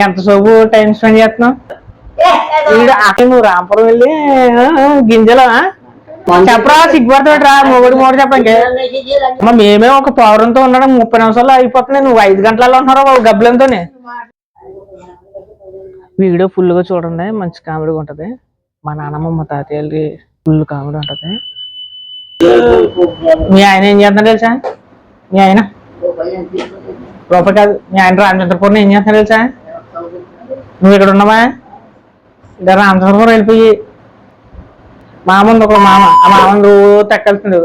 ఎంతసేపు time spend చేస్తున్నావు? అక్కడ నువ్వు రాంపురం వెళ్ళి గింజల చెప్పరా, సిగ్గుపడతాడురా మొగుడు మూడు చెప్పండి. మేమే ఒక పౌరంతో ఉండడం 30 నిమిషాల్లో అయిపోతున్నాయి, నువ్వు 5 గంటలలో ఉంటున్నావు గబ్బులంతోనే. వీడియో ఫుల్ గా చూడండి, మంచి కామెడీ ఉంటది. మా నాన్నమ్మ మా తాతయ్యకి ఫుల్ కామెడీ ఉంటది. మీ ఆయన ఏం చేస్తున్నా తెలుసా? మీ ఆయన రూపాయి కాదు, మీ ఆయన రామచంద్రపురం ఏం చేస్తున్నా తెలుసా? నువ్వు ఇక్కడ ఉన్నావా? ఇక్కడ రామచంద్రపురం వెళ్ళిపోయి మామ ఉంది, ఒక మామ, ఆ మామ నువ్వు తక్కాల్సింది.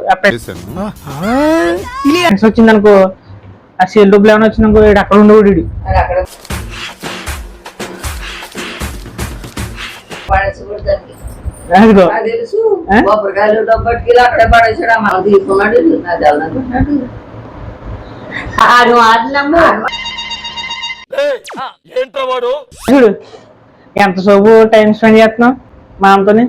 వచ్చింది అనుకో, ఆ సెల్ డబ్బులు ఏమైనా వచ్చింది అనుకో, అక్కడ ఉండేవాడు. చూడు ఎంతసేపు టైం స్పెండ్ చేస్తున్నావు మామతోని?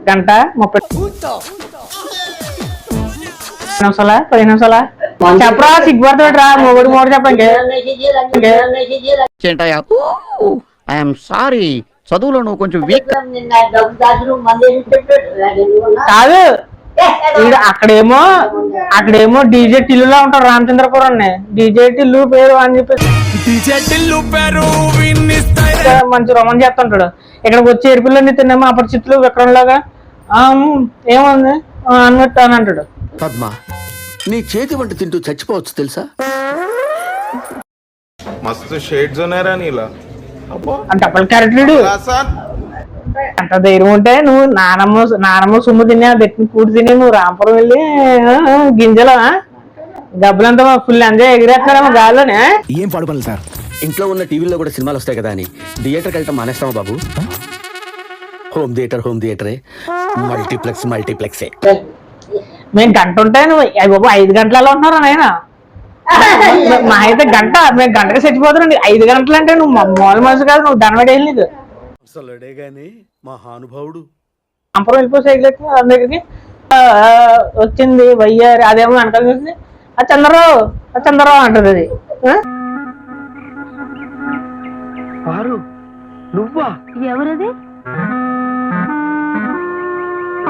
గంట 30 నిమిషాలా 10 నిమిషాలా? చెప్పరా, సిగ్గుపడతాడురా మొగుడు మూడు చెప్పండి. సారీ, చదువులో నువ్వు కొంచెం వీక్ కాదు. అక్కడేమో డీజే టిల్లులా ఉంటారు రామచంద్రపురం. డీజే టిల్లు పేరు అని చెప్పేసి మంచి రొమాన్ చేస్తుంటాడు. ఇక్కడికి వచ్చి ఎరుపులన్నీ తిన్నామో అపరిచితులు విక్రంలాగా ఏముంది అన్నట్టు అని అంటాడు. పద్మ, నీ చేతి వంట తింటూ చచ్చిపోవచ్చు తెలుసా? మస్తు షేడ్స్ ఉన్నారా నీలా డబల్ క్యారెక్టర్డు. అంత ధైర్యం ఉంటే నువ్వు నానమ్మ సొమ్ము తిన్నా, దెట్టిన కూడి తిని నువ్వు రాంపురం వెళ్ళి గింజల డబ్బులంతా ఫుల్ ఎంజాయ్ ఎగిరేస్తున్నారేమో గాల్లోనే. ఏం పడుకోవాలి సార్, ఇంట్లో ఉన్న టీవీలో కూడా సినిమాలు వస్తాయి కదా అని థియేటర్కి వెళ్ళటం మానేస్తామా బాబు? హోమ్ థియేటరే, మల్టీప్లెక్సే. మేము గంట ఉంటే నువ్వు బాబు 5 గంటలలో ఉంటున్నారా నాయన? మా అయితే గంట, మేము గంటగా చచ్చిపోతున్నాండి. 5 గంటలు అంటే నువ్వు మామూలు మనిషి కాదు, నువ్వు ధనవాడి వెళ్ళలేదు. మహానుభావుడు రాంపురం వెళ్ళిపోయి సైకిల్ ఎక్కి దగ్గరికి వచ్చింది వయ్యారి, అదేమో వెనకాల చూసింది, ఆ చంద్రరావు అంటది. అది నువ్వా? ఎవరది?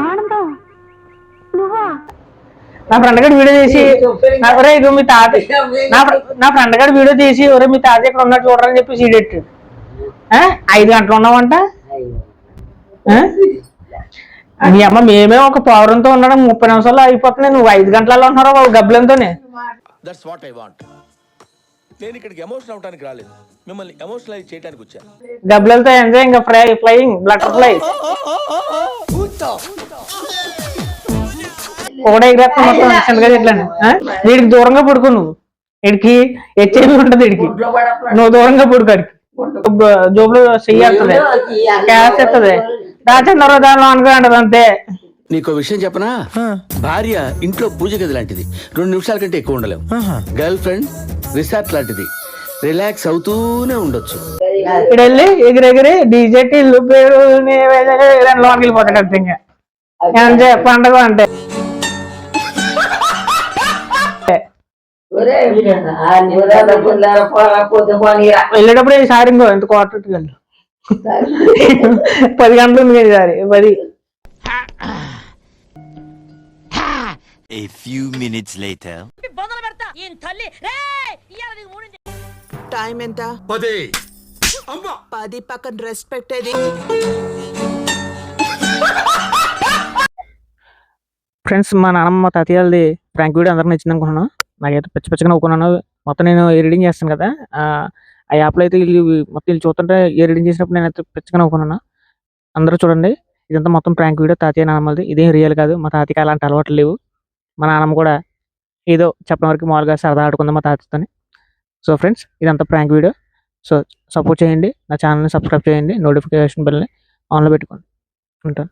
ఆనందం నువ్వా? నా ఫ్రెండ్ గడి వీడియో తీసి మీ తాత, నా ఫ్రెండ్ గడి వీడియో తీసి ఒరే మీ తాత ఇక్కడ ఉన్నట్టు చూడరని చెప్పి సీడెట్టు. 5 గంటలు ఉన్నావంట. మీ అమ్మ మేమే ఒక పౌరంతో ఉండడం 30 నిమిషాల్లో అయిపోతున్నాయి, నువ్వు 5 గంటలలో ఉంటున్నావు గబ్బులంతోనే. నేను ఇక్కడికి ఎమోషనల్ అవడానికి రాలేదు, మిమ్మల్ని ఎమోషనలైజ్ చేయడానికి వచ్చాను. గబ్బులతో ఎంజాయ్, ఇంకా ఫ్లయింగ్ బటర్ఫ్లై ఒకటే ఎగిరేస్తా మొత్తం చిన్నగా చెట్లని. వీడికి దూరంగా పడుకో, నువ్వు వీడికి హెచ్ఐవి ఉంటుంది, వీడికి నువ్వు దూరంగా పడుకో. అడికి జోబులో చెయ్యేస్తుంది, క్యాష్ ఎత్తది, రాచంద్రరావు దానిలో అనుకోండి అంతే. నీకో విషయం చెప్పనా? భార్య ఇంట్లో పూజ గది లాంటిది, 2 నిమిషాల కంటే ఎక్కువ ఉండలేవు. గర్ల్ ఫ్రెండ్ రిసార్ట్ లాంటిది, రిలాక్స్ అవుతూనే ఉండొచ్చు. ఇక్కడ వెళ్ళి ఎగిరెగిరి డీజేటి ఇల్లు పేరు లోనికి వెళ్ళిపోతాడు అంతే. ఇంకా పండగ అంటే వెళ్ళేటప్పుడు ఈసారి ఇంకో ఎంత కోటకి వెళ్ళు. 10 గంటలు ఉంది ఈసారి 10. A few minutes later. Time ఎంత? 10 పక్కన రెస్పెక్ట్ ఏది? ఫ్రెండ్స్, మా నాన్నమ్మ తాతయ్యది ప్రాంక్ వీడియో అందరికి నచ్చింది అనుకున్నాను. నాకైతే పచ్చిగా నవ్వుకున్నాను. మొత్తం నేను ఎడిటింగ్ చేస్తాను కదా, ఆ యాప్లో అయితే మొత్తం వీళ్ళు చూస్తుంటే ఎడిటింగ్ చేసినప్పుడు నేనైతే పచ్చిగా నవ్వుకున్నాను. అందరూ చూడండి, ఇదంతా మొత్తం ప్రాంక్ వీడియో తాతయ్య నాన్నమ్మది, ఇదేం రియల్ కాదు. మా తాతయ్యకి అలాంటి అలవాట్లు లేవు. మా నాన్నమ్మ కూడా ఏదో చెప్పడం వరకు మామూలుగా సరదా ఆడుకుందాం మా తాతయ్యతోని. సో ఫ్రెండ్స్, ఇదంతా ప్రాంక్ వీడియో. సో సపోర్ట్ చేయండి, నా ఛానల్ని సబ్స్క్రైబ్ చేయండి, నోటిఫికేషన్ బెల్ని ఆన్లో పెట్టుకోండి. ఉంటాను.